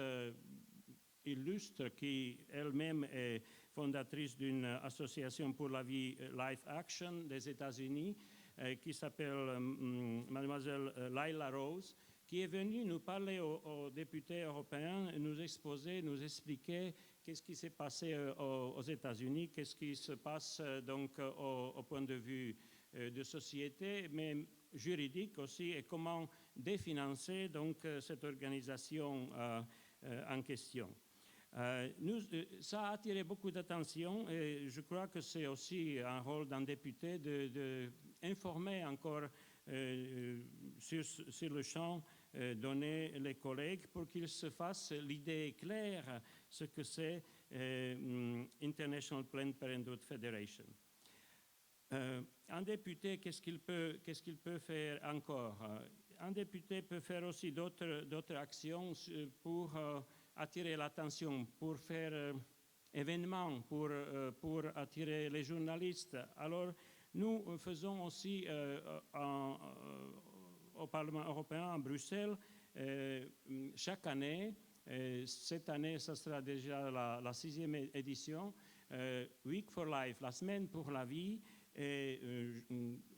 illustre qui elle-même est fondatrice d'une association pour la vie Life Action des États-Unis qui s'appelle mademoiselle Laila Rose, qui est venue nous parler aux députés européens, nous exposer, nous expliquer qu'est-ce qui s'est passé aux États-Unis, qu'est-ce qui se passe donc au point de vue de société, mais juridique aussi, et comment définancer donc cette organisation en question. Ça a attiré beaucoup d'attention et je crois que c'est aussi un rôle d'un député d'informer encore sur le champ, donner les collègues pour qu'ils se fassent l'idée claire ce que c'est International Planned Parenthood Federation. Un député, qu'est-ce qu'il peut faire encore? Un député peut faire aussi d'autres actions pour attirer l'attention, pour faire événements, pour attirer les journalistes. Alors, nous faisons aussi au Parlement européen à Bruxelles, chaque année, cette année, ça sera déjà la 6e édition, Week for Life, la semaine pour la vie. Et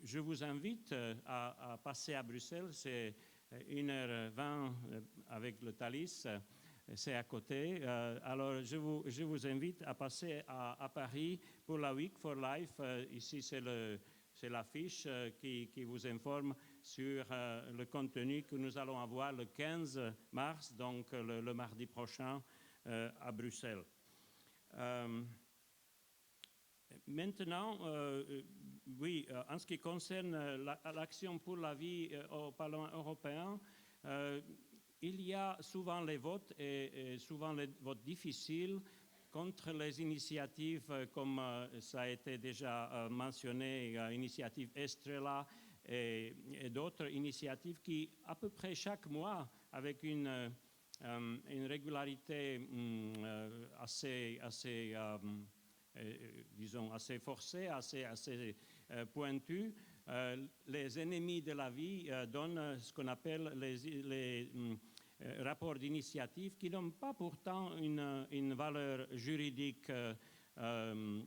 je vous invite à passer à Bruxelles, c'est 1h20 avec le Thalys, c'est à côté. Alors je vous invite à passer à Paris pour la Week for Life. Ici c'est l'affiche qui vous informe sur le contenu que nous allons avoir le 15 mars, donc le mardi prochain à Bruxelles. Maintenant, oui, en ce qui concerne l'action pour la vie au Parlement européen, il y a souvent les votes et souvent les votes difficiles contre les initiatives, comme ça a été déjà mentionné, initiative Estrella et d'autres initiatives qui, à peu près chaque mois, avec une régularité assez disons, assez forcée, assez pointue, les ennemis de la vie donnent ce qu'on appelle les rapports d'initiative qui n'ont pas pourtant une valeur juridique,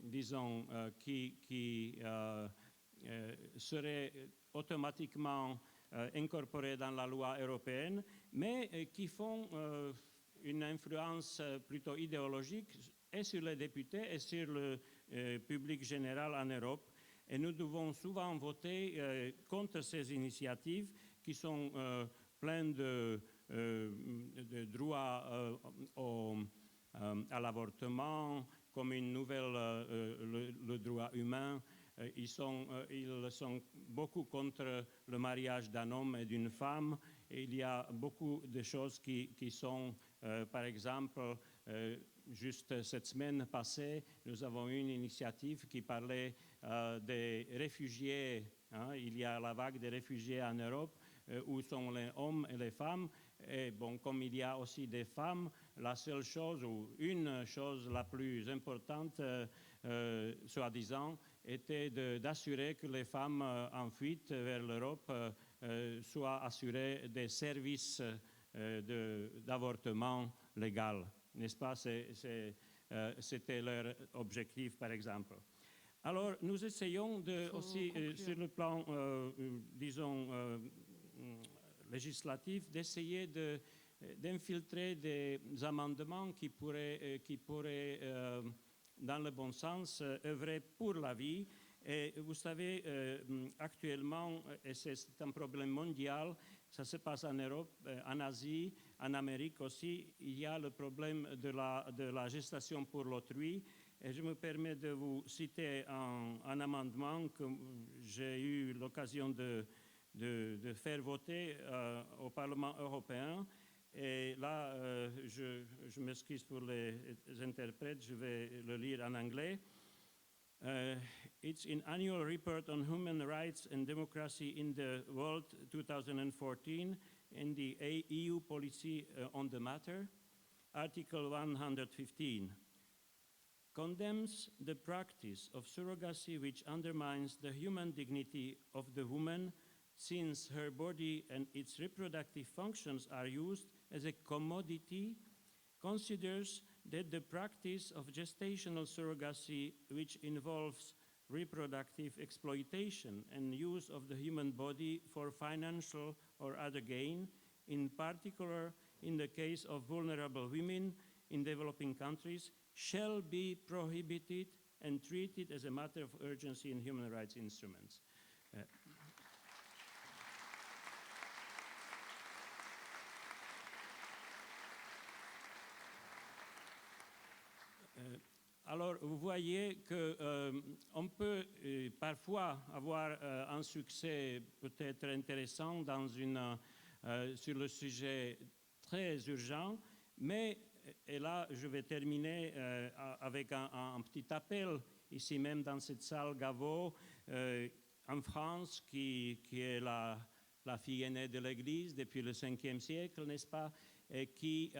disons, qui serait automatiquement incorporée dans la loi européenne, mais qui font une influence plutôt idéologique et sur les députés et sur le public général en Europe. Et nous devons souvent voter contre ces initiatives qui sont pleines de droits à l'avortement, comme une nouvelle, le droit humain, Ils sont beaucoup contre le mariage d'un homme et d'une femme. Et il y a beaucoup de choses qui sont, par exemple, juste cette semaine passée, nous avons eu une initiative qui parlait des réfugiés. Il y a la vague des réfugiés en Europe, où sont les hommes et les femmes. Et bon, comme il y a aussi des femmes, la seule chose, ou une chose la plus importante, soi-disant, était d'assurer que les femmes en fuite vers l'Europe soient assurées des services d'avortement légal. N'est-ce pas? C'était leur objectif, par exemple. Alors, nous essayons aussi, sur le plan, disons, législatif, d'essayer d'infiltrer des amendements qui pourraient dans le bon sens, œuvrer pour la vie. Et vous savez, actuellement, et c'est un problème mondial, ça se passe en Europe, en Asie, en Amérique aussi, il y a le problème de la gestation pour l'autrui. Et je me permets de vous citer un amendement que j'ai eu l'occasion de faire voter au Parlement européen. Et là, je m'excuse pour les interprètes, je vais le lire en anglais. It's in Annual Report on Human Rights and Democracy in the World 2014 and the EU Policy on the Matter, Article 115. Condemns the practice of surrogacy which undermines the human dignity of the woman, since her body and its reproductive functions are used as a commodity, considers that the practice of gestational surrogacy, which involves reproductive exploitation and use of the human body for financial or other gain, in particular in the case of vulnerable women in developing countries, shall be prohibited and treated as a matter of urgency in human rights instruments. Alors, vous voyez qu'on peut parfois avoir un succès peut-être intéressant sur le sujet très urgent, mais, et là je vais terminer avec un petit appel, ici même dans cette salle Gaveau, en France, qui est la fille aînée de l'Église depuis le 5e siècle, n'est-ce pas? Et qui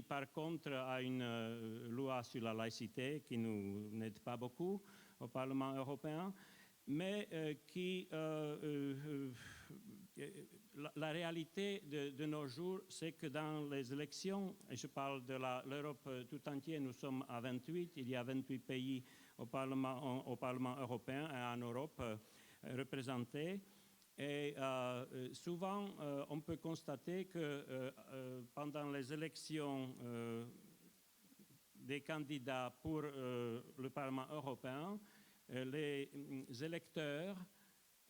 par contre a une loi sur la laïcité qui nous n'aide pas beaucoup au Parlement européen, mais la réalité de nos jours, c'est que dans les élections, et je parle de l'Europe tout entière, nous sommes à 28, il y a 28 pays au Parlement européen et en Europe représentés. Et souvent, on peut constater que pendant les élections des candidats pour le Parlement européen, les électeurs,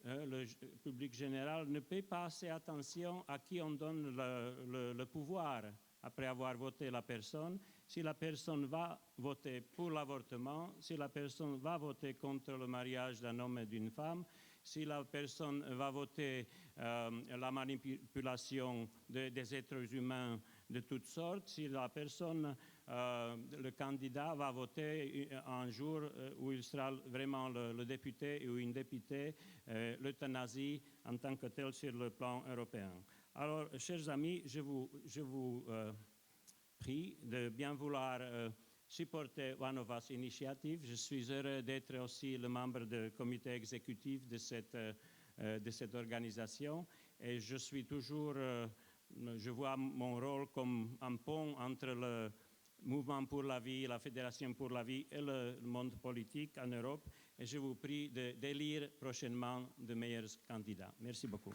le public général, ne paie pas assez attention à qui on donne le pouvoir après avoir voté la personne. Si la personne va voter pour l'avortement, si la personne va voter contre le mariage d'un homme et d'une femme, si la personne va voter la manipulation des êtres humains de toutes sortes, si la personne, le candidat va voter un jour où il sera vraiment le député ou une députée, l'euthanasie en tant que telle sur le plan européen. Alors, chers amis, je vous prie de bien vouloir supporter One of Us Initiative. Je suis heureux d'être aussi le membre du comité exécutif de cette organisation et je suis toujours, je vois mon rôle comme un pont entre le mouvement pour la vie, la Fédération pour la vie et le monde politique en Europe et je vous prie d'élire prochainement de meilleurs candidats. Merci beaucoup.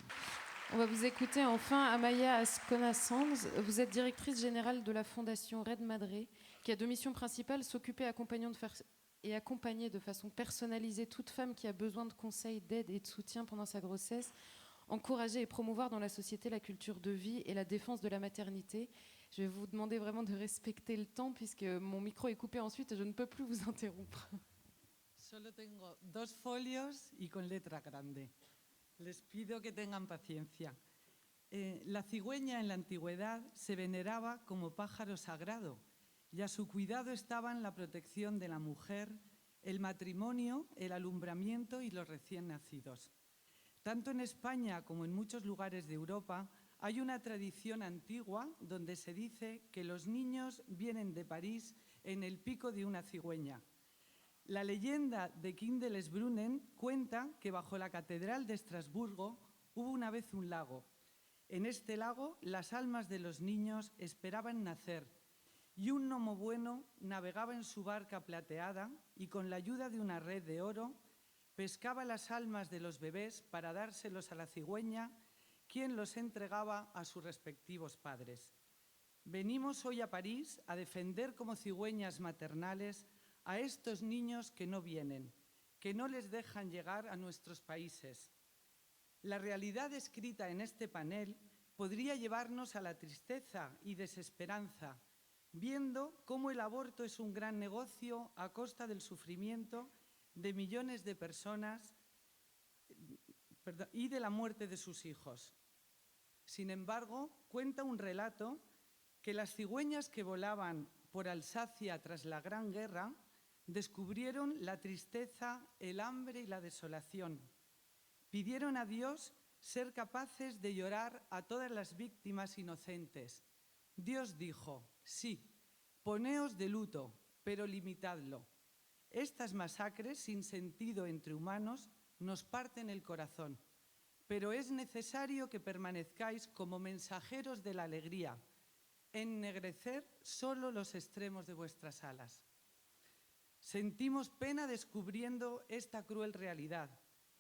On va vous écouter enfin Amaya Azcona. Vous êtes directrice générale de la fondation RedMadre, qui a deux missions principales: s'occuper et accompagner de façon personnalisée toute femme qui a besoin de conseils, d'aide et de soutien pendant sa grossesse, encourager et promouvoir dans la société la culture de vie et la défense de la maternité. Je vais vous demander vraiment de respecter le temps puisque mon micro est coupé ensuite et je ne peux plus vous interrompre. Solo tengo 2 folios y con letra grande. Les pido que tengan paciencia. La cigüeña en la antigüedad se veneraba como pájaro sagrado y a su cuidado estaban la protección de la mujer, el matrimonio, el alumbramiento y los recién nacidos. Tanto en España como en muchos lugares de Europa hay una tradición antigua donde se dice que los niños vienen de París en el pico de una cigüeña. La leyenda de Kindlesbrunnen cuenta que bajo la Catedral de Estrasburgo hubo una vez un lago. En este lago las almas de los niños esperaban nacer y un gnomo bueno navegaba en su barca plateada y con la ayuda de una red de oro pescaba las almas de los bebés para dárselos a la cigüeña, quien los entregaba a sus respectivos padres. Venimos hoy a París a defender como cigüeñas maternales a estos niños que no vienen, que no les dejan llegar a nuestros países. La realidad escrita en este panel podría llevarnos a la tristeza y desesperanza, viendo cómo el aborto es un gran negocio a costa del sufrimiento de millones de personas y de la muerte de sus hijos. Sin embargo, cuenta un relato que las cigüeñas que volaban por Alsacia tras la Gran Guerra descubrieron la tristeza, el hambre y la desolación. Pidieron a Dios ser capaces de llorar a todas las víctimas inocentes. Dios dijo, sí, poneos de luto, pero limitadlo. Estas masacres sin sentido entre humanos nos parten el corazón, pero es necesario que permanezcáis como mensajeros de la alegría, ennegrecer solo los extremos de vuestras alas. Sentimos pena descubriendo esta cruel realidad,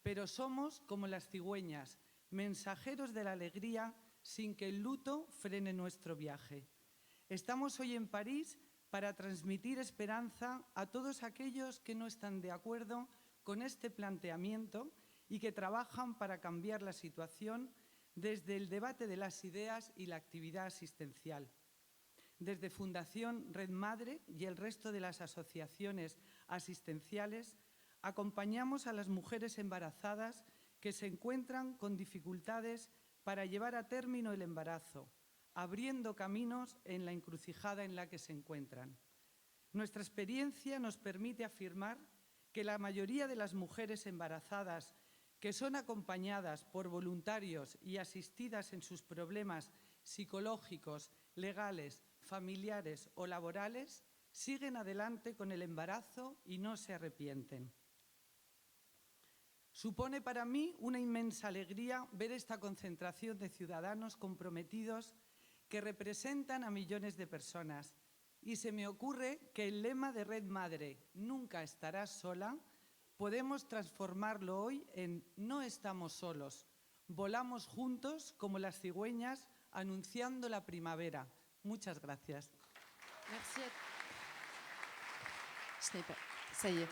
pero somos como las cigüeñas, mensajeros de la alegría sin que el luto frene nuestro viaje. Estamos hoy en París para transmitir esperanza a todos aquellos que no están de acuerdo con este planteamiento y que trabajan para cambiar la situación desde el debate de las ideas y la actividad asistencial. Desde Fundación RedMadre y el resto de las asociaciones asistenciales, acompañamos a las mujeres embarazadas que se encuentran con dificultades para llevar a término el embarazo, abriendo caminos en la encrucijada en la que se encuentran. Nuestra experiencia nos permite afirmar que la mayoría de las mujeres embarazadas que son acompañadas por voluntarios y asistidas en sus problemas psicológicos, legales, familiares o laborales, siguen adelante con el embarazo y no se arrepienten. Supone para mí una inmensa alegría ver esta concentración de ciudadanos comprometidos que representan a millones de personas. Y se me ocurre que el lema de RedMadre, nunca estarás sola, podemos transformarlo hoy en no estamos solos, volamos juntos como las cigüeñas anunciando la primavera. Muchas gracias. Merci. Ça y est.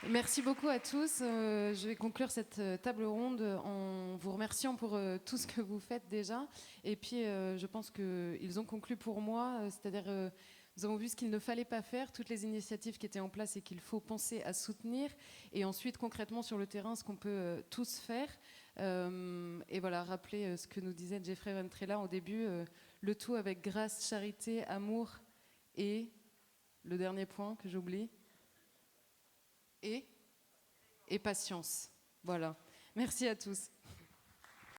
Merci beaucoup à tous. Je vais conclure cette table ronde en vous remerciant pour tout ce que vous faites déjà. Et puis, je pense qu'ils ont conclu pour moi, c'est-à-dire nous avons vu ce qu'il ne fallait pas faire, toutes les initiatives qui étaient en place et qu'il faut penser à soutenir. Et ensuite, concrètement, sur le terrain, ce qu'on peut tous faire. Et voilà, rappeler ce que nous disait Jeffery Ventrella au début, le tout avec grâce, charité, amour et le dernier point que j'oublie. Et patience. Voilà. Merci à tous.